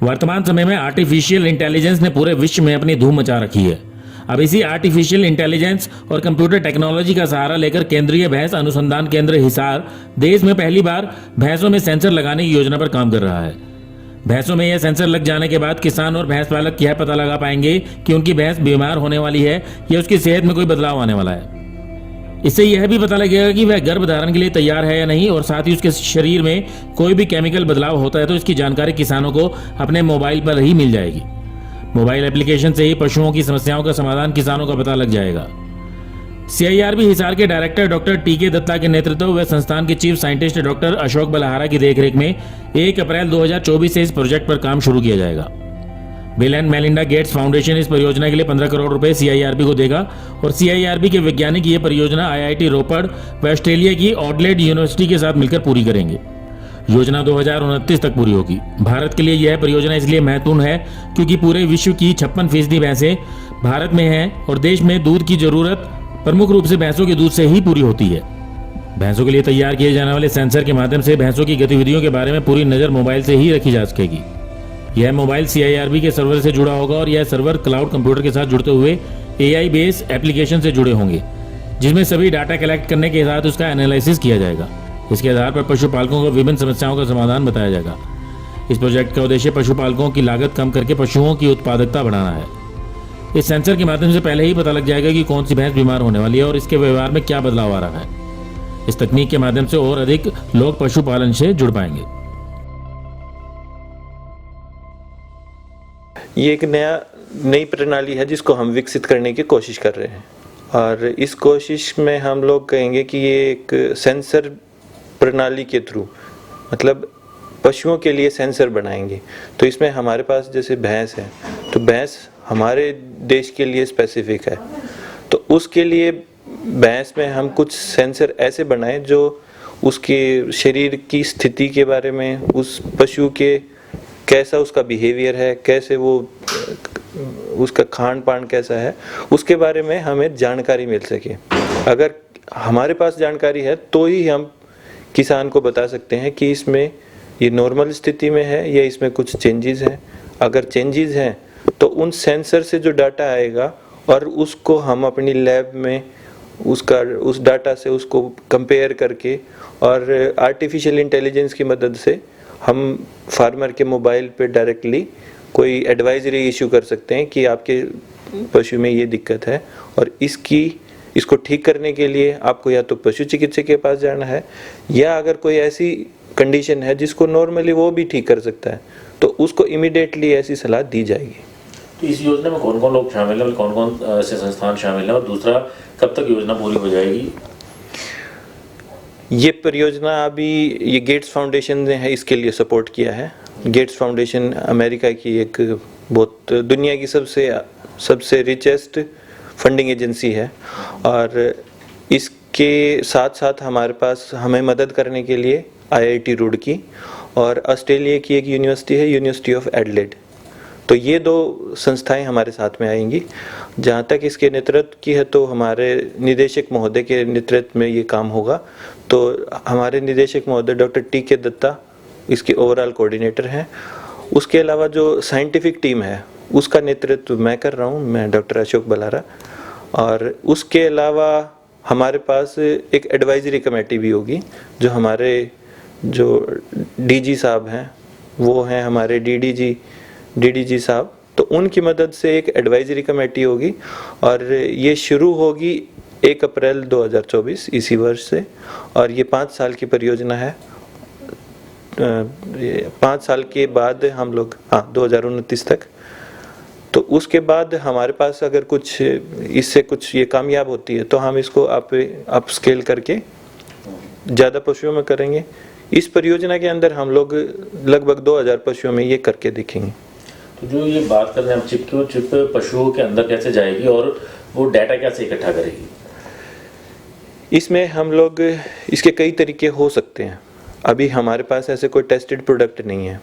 वर्तमान समय में आर्टिफिशियल इंटेलिजेंस ने पूरे विश्व में अपनी धूम मचा रखी है। अब इसी आर्टिफिशियल इंटेलिजेंस और कंप्यूटर टेक्नोलॉजी का सहारा लेकर केंद्रीय भैंस अनुसंधान केंद्र हिसार देश में पहली बार भैंसों में सेंसर लगाने की योजना पर काम कर रहा है। भैंसों में यह सेंसर लग जाने के बाद किसान और भैंस पालक यह पता लगा पाएंगे कि उनकी भैंस बीमार होने वाली है या उसकी सेहत में कोई बदलाव आने वाला है। इससे यह भी पता लगेगा कि वह गर्भ धारण के लिए तैयार है या नहीं, और साथ ही उसके शरीर में कोई भी केमिकल बदलाव होता है तो इसकी जानकारी किसानों को अपने मोबाइल पर ही मिल जाएगी। मोबाइल एप्लीकेशन से ही पशुओं की समस्याओं का समाधान किसानों का पता लग जाएगा। CIRB हिसार के डायरेक्टर डॉक्टर टीके दत्ता के नेतृत्व व संस्थान के chief scientist doctor Ashok Balhara की देखरेख में 1 अप्रैल 2024 से इस प्रोजेक्ट पर काम शुरू किया जाएगा। Bill and Melinda Gates foundation इस परियोजना के लिए 15 करोड़ रुपए CIRB को देगा और CIRB के वैज्ञानिक ये परियोजना IIT रोपड़ व ऑस्ट्रेलिया की ऑडलेड यूनिवर्सिटी के साथ मिलकर पूरी करेंगे। योजना 2029 तक पूरी होगी। भारत के लिए यह परियोजना इसलिए महत्वपूर्ण है क्योंकि पूरे विश्व की 56% भैंसें भारत में हैं और देश में दूध की जरूरत प्रमुख रूप से भैंसों के दूध से ही पूरी होती है। भैंसों के लिए तैयार किए जाने वाले सेंसर के माध्यम से भैंसों की गतिविधियों के बारे में पूरी नजर मोबाइल से ही रखी जा सकेगी। यह मोबाइल CIRB के सर्वर से जुड़ा होगा और यह सर्वर क्लाउड कंप्यूटर के साथ जुड़ते हुए AI बेस्ड एप्लीकेशन से जुड़े होंगे, जिसमें सभी डाटा कलेक्ट करने के साथ उसका एनालिसिस किया जाएगा। इसके आधार पर पशुपालकों को विभिन्न समस्याओं का समाधान बताया जाएगा। इस प्रोजेक्ट का उद्देश्य पशुपालकों की लागत कम करके पशुओं की उत्पादकता बढ़ाना है। इस सेंसर के माध्यम से पहले ही पता लग जाएगा कि कौन सी भैंस बीमार होने वाली है और इसके व्यवहार में क्या बदलाव आ रहा है। इस तकनीक के माध्यम से और अधिक लोग पशुपालन से जुड़ पाएंगे। ये एक नई प्रणाली है जिसको हम विकसित करने की कोशिश कर रहे हैं, और इस कोशिश में हम लोग कहेंगे कि ये एक सेंसर प्रणाली के थ्रू, मतलब पशुओं के लिए सेंसर बनाएंगे। तो इसमें हमारे पास जैसे भैंस है, तो भैंस हमारे देश के लिए स्पेसिफिक है, तो उसके लिए भैंस में हम कुछ सेंसर ऐसे बनाएं जो उसके शरीर की स्थिति के बारे में, उस पशु के कैसा उसका बिहेवियर है, कैसे वो उसका खान पान कैसा है, उसके बारे में हमें जानकारी मिल सके। अगर हमारे पास जानकारी है तो ही हम किसान को बता सकते हैं कि इसमें ये नॉर्मल स्थिति में है या इसमें कुछ चेंजेस हैं। अगर चेंजेस हैं तो उन सेंसर से जो डाटा आएगा और उसको हम अपनी लैब में उस डाटा से उसको कंपेयर करके और आर्टिफिशियल इंटेलिजेंस की मदद से हम फार्मर के मोबाइल पे डायरेक्टली कोई एडवाइजरी इशू कर सकते हैं कि आपके पशु में ये दिक्कत है और इसको ठीक करने के लिए आपको या तो पशु चिकित्सक के पास जाना है, या अगर कोई ऐसी कंडीशन है जिसको नॉर्मली वो भी ठीक कर सकता है तो उसको इमीडिएटली ऐसी सलाह दी जाएगी। तो इस योजना में कौन कौन लोग शामिल हैं, कौन कौन से संस्थान शामिल हैं, और दूसरा कब तक योजना पूरी हो जाएगी? ये परियोजना अभी ये गेट्स फाउंडेशन ने है इसके लिए सपोर्ट किया है। गेट्स फाउंडेशन अमेरिका की एक बहुत दुनिया की सबसे रिचेस्ट फंडिंग एजेंसी है, और इसके साथ साथ हमारे पास हमें मदद करने के लिए IIT रुड़की और ऑस्ट्रेलिया की एक यूनिवर्सिटी है, यूनिवर्सिटी ऑफ एडलेड। तो ये 2 संस्थाएं हमारे साथ में आएंगी। जहाँ तक इसके नेतृत्व की है तो हमारे निदेशक महोदय के नेतृत्व में ये काम होगा। तो हमारे निदेशक महोदय डॉक्टर टीके दत्ता इसके ओवरऑल कोऑर्डिनेटर हैं। उसके अलावा जो साइंटिफिक टीम है उसका नेतृत्व मैं कर रहा हूँ, मैं डॉक्टर अशोक बलहारा। और उसके अलावा हमारे पास एक एडवाइजरी कमेटी भी होगी, जो हमारे जो DG साहब हैं वो हैं हमारे DDG साहब, तो उनकी मदद से एक एडवाइजरी कमेटी होगी और ये शुरू होगी 1 अप्रैल 2024 इसी वर्ष से, और ये 5 साल की परियोजना है। 5 साल के बाद हम लोग 2029 तक, तो उसके बाद हमारे पास अगर कुछ इससे कुछ ये कामयाब होती है तो हम इसको अप स्केल करके ज़्यादा पशुओं में करेंगे। इस परियोजना के अंदर हम लोग लगभग 2000 पशुओं में ये करके देखेंगे। तो जो ये बात कर रहे हैं हम चिप की, वो चिप पशुओं के अंदर कैसे जाएगी और वो डाटा कैसे इकट्ठा करेगी? इसमें हम लोग इसके कई तरीके हो सकते हैं। अभी हमारे पास ऐसे कोई टेस्टेड प्रोडक्ट नहीं है,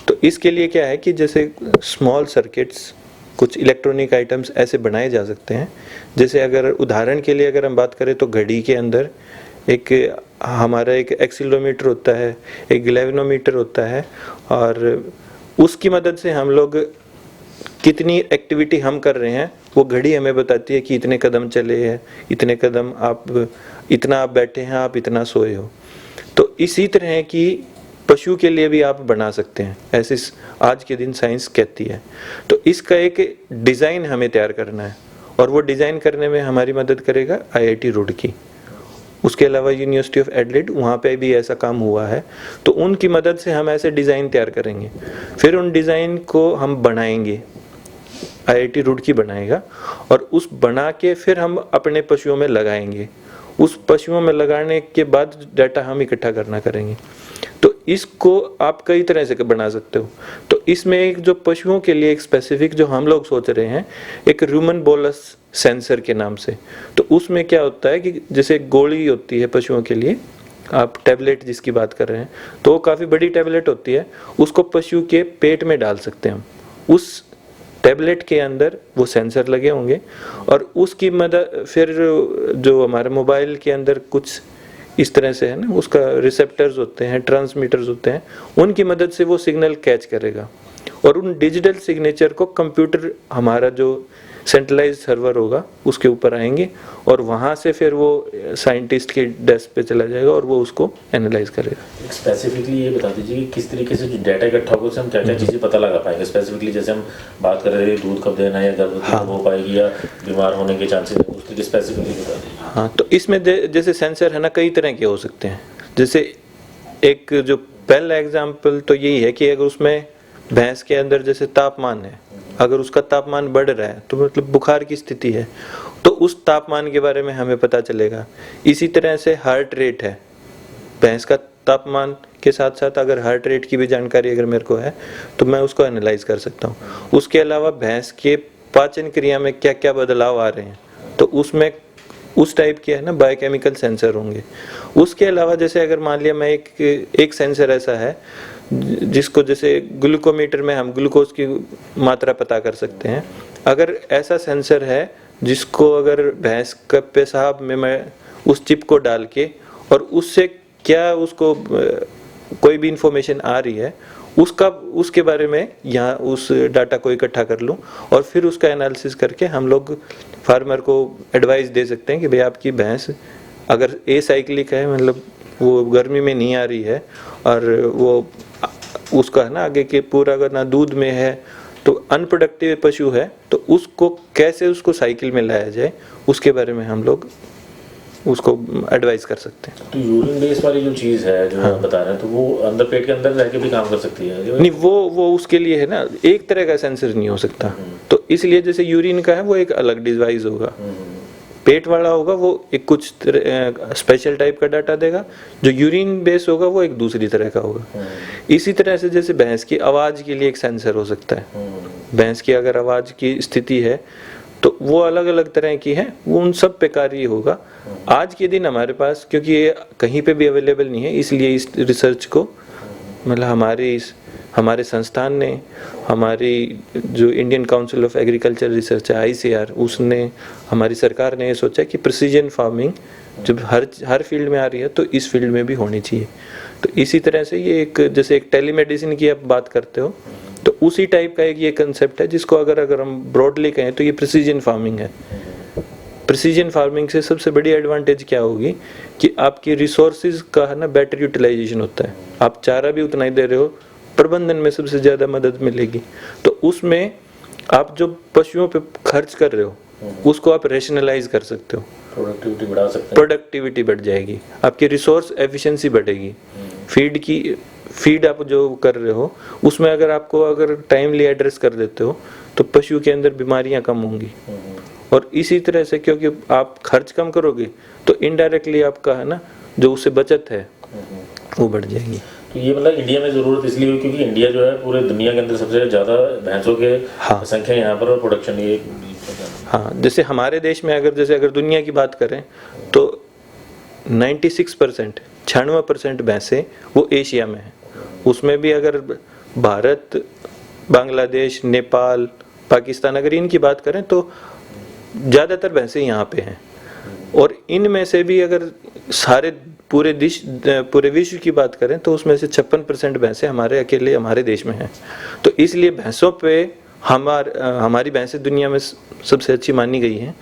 तो इसके लिए क्या है कि जैसे स्मॉल सर्किट्स, कुछ इलेक्ट्रॉनिक आइटम्स ऐसे बनाए जा सकते हैं। जैसे अगर उदाहरण के लिए अगर हम बात करें तो घड़ी के अंदर हमारा एक एक्सीलोमीटर होता है, एक गैल्वेनोमीटर होता है, और उसकी मदद से हम लोग कितनी एक्टिविटी हम कर रहे हैं वो घड़ी हमें बताती है कि इतने कदम चले हैं, इतने कदम आप, इतना आप बैठे हैं, आप इतना सोए हो। तो इसी तरह की पशु के लिए भी आप बना सकते हैं, ऐसे आज के दिन साइंस कहती है। तो इसका एक डिज़ाइन हमें तैयार करना है और वो डिज़ाइन करने में हमारी मदद करेगा IIT रुड़की। उसके अलावा यूनिवर्सिटी ऑफ एडलेड, वहाँ पे भी ऐसा काम हुआ है। तो उनकी मदद से हम ऐसे डिज़ाइन तैयार करेंगे, फिर उन डिज़ाइन को हम बनाएंगे, IIT रुड़की बनाएगा, और उस बना के फिर हम अपने पशुओं में लगाएंगे। उस पशुओं में लगाने के बाद डाटा हम इकट्ठा करना करेंगे। तो इसको आप कई तरह से बना सकते हो। तो इसमें एक जो पशुओं के लिए एक स्पेसिफिक जो हम लोग सोच रहे हैं, एक रूमन बोलस सेंसर के नाम से। तो उसमें क्या होता है कि जैसे गोली होती है पशुओं के लिए, आप टैबलेट जिसकी बात कर रहे हैं, तो वो काफ़ी बड़ी टैबलेट होती है, उसको पशु के पेट में डाल सकते हैं हम। उस टैबलेट के अंदर वो सेंसर लगे होंगे और उसकी मदद फिर जो हमारे मोबाइल के अंदर कुछ इस तरह से है ना, उसका रिसेप्टर्स होते हैं, ट्रांसमीटर्स होते हैं, उनकी मदद से वो सिग्नल कैच करेगा और उन डिजिटल सिग्नेचर को कंप्यूटर, हमारा जो सेंट्रलाइज्ड सर्वर होगा, उसके ऊपर आएंगे और वहाँ से फिर वो साइंटिस्ट के डेस्क पे चला जाएगा और वो उसको एनालाइज करेगा। स्पेसिफिकली ये बता दीजिए कि किस तरीके से जो डाटा इकट्ठा होगा उससे हम क्या क्या चीज़ें पता लगा पाएंगे। स्पेसिफिकली जैसे हम बात कर रहे थे दूध कब देना है या गर्भवती कब हो पाएगी या बीमार होने के चांसेस, उस तरीके स्पेसिफिकली बता दीजिए। हाँ, तो इसमें जैसे सेंसर है ना, कई तरह के हो सकते हैं। जैसे एक जो पहला एग्जाम्पल तो यही है कि अगर उसमें भैंस के अंदर जैसे तापमान है, अगर उसका तापमान बढ़ रहा है तो मतलब बुखार की स्थिति है, तो उस तापमान के बारे में हमें पता चलेगा। इसी तरह से हार्ट रेट है, भैंस का तापमान के साथ साथ अगर हार्ट रेट की भी जानकारी अगर मेरे को है तो मैं उसको एनालाइज कर सकता हूँ। उसके अलावा भैंस के पाचन क्रिया में क्या क्या बदलाव आ रहे हैं, तो उसमें उस टाइप के है ना बायोकेमिकल सेंसर होंगे। उसके अलावा जैसे अगर मान लिया मैं एक सेंसर ऐसा है जिसको जैसे ग्लूकोमीटर में हम ग्लूकोज की मात्रा पता कर सकते हैं। अगर ऐसा सेंसर है जिसको अगर भैंस का पेशाब में मैं उस चिप को डाल के और उससे क्या उसको कोई भी इंफॉर्मेशन आ रही है उसके बारे में यहाँ उस डाटा को इकट्ठा कर लूँ और फिर उसका एनालिसिस करके हम लोग फार्मर को एडवाइस दे सकते हैं कि भाई आपकी भैंस अगर एसाइक्लिक है, मतलब वो गर्मी में नहीं आ रही है और वो उसका है ना आगे के पूरा अगर ना दूध में है तो अनप्रोडक्टिव पशु है, तो उसको कैसे उसको साइकिल में लाया जाए उसके बारे में हम लोग उसको एडवाइस कर सकते हैं। तो यूरिन बेस वाली जो चीज़ है जो आप बता रहे हैं, तो वो अंदर पेट के अंदर रह के भी काम कर सकती है? नहीं, वो उसके लिए है ना एक तरह का सेंसर नहीं हो सकता, तो इसलिए जैसे यूरिन का है वो एक अलग डिवाइस होगा, पेट वाला होगा वो एक कुछ स्पेशल टाइप का डाटा देगा, जो यूरिन बेस होगा वो एक दूसरी तरह का होगा। इसी तरह से जैसे भैंस की आवाज़ के लिए एक सेंसर हो सकता है, भैंस की अगर आवाज़ की स्थिति है तो वो अलग अलग तरह की है, वो उन सब पे कार्य होगा। आज के दिन हमारे पास क्योंकि ये कहीं पे भी अवेलेबल नहीं है, इसलिए इस रिसर्च को मतलब हमारे संस्थान ने, हमारी जो Indian council of agriculture research है ICAR, उसने, हमारी सरकार ने ये सोचा कि प्रिसीजन फार्मिंग जब हर फील्ड में आ रही है तो इस फील्ड में भी होनी चाहिए। तो इसी तरह से ये एक जैसे एक टेलीमेडिसिन की आप बात करते हो तो उसी टाइप का एक ये कंसेप्ट है जिसको अगर हम ब्रॉडली कहें तो ये प्रिसीजन फार्मिंग है। प्रिसीजन फार्मिंग से सबसे बड़ी एडवांटेज क्या होगी कि आपकी रिसोर्सेज का है ना बेटर यूटिलाइजेशन होता है, आप चारा भी उतना ही दे रहे हो, प्रबंधन में सबसे ज़्यादा मदद मिलेगी। तो उसमें आप जो पशुओं पे खर्च कर रहे हो उसको आप रेशनलाइज कर सकते हो, प्रोडक्टिविटी बढ़ा सकते हैं, प्रोडक्टिविटी बढ़ जाएगी, आपकी रिसोर्स एफिशिएंसी बढ़ेगी। फीड आप जो कर रहे हो उसमें अगर टाइमली एड्रेस कर देते हो तो पशु के अंदर बीमारियां कम होंगी। और इसी तरह से क्योंकि आप खर्च कम करोगे तो इनडायरेक्टली आपका है ना जो उससे बचत है वो बढ़ जाएगी। तो ये मतलब इंडिया में ज़रूरत इसलिए हुई क्योंकि इंडिया जो है पूरे दुनिया के अंदर सबसे ज़्यादा भैंसों के संख्या यहाँ पर और प्रोडक्शन ये। हाँ, जैसे हमारे देश में अगर दुनिया की बात करें तो 96% 96% भैंसें वो एशिया में है। उसमें भी अगर भारत, बांग्लादेश, नेपाल, पाकिस्तान अगर इनकी बात करें तो ज़्यादातर भैंसें यहाँ पे हैं। और इनमें से भी अगर सारे पूरे विश्व की बात करें तो उसमें से 56% भैंसें हमारे देश में हैं। तो इसलिए भैंसों पे हमारी भैंसें दुनिया में सबसे अच्छी मानी गई हैं।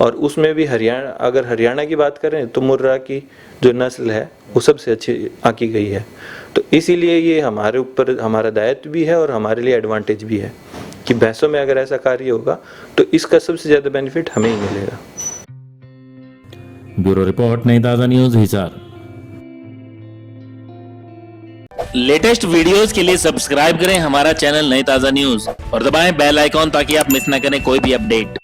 और उसमें भी हरियाणा की बात करें तो मुर्रा की जो नस्ल है वो सबसे अच्छी आंकी गई है। तो इसीलिए ये हमारे ऊपर हमारा दायित्व भी है और हमारे लिए एडवांटेज भी है कि भैंसों में अगर ऐसा कार्य होगा तो इसका सबसे ज़्यादा बेनिफिट हमें ही मिलेगा। ब्यूरो रिपोर्ट, नई ताज़ा न्यूज़, हिसार। लेटेस्ट वीडियोस के लिए सब्सक्राइब करें हमारा चैनल नई ताज़ा न्यूज़ और दबाएं बेल आइकॉन ताकि आप मिस ना करें कोई भी अपडेट।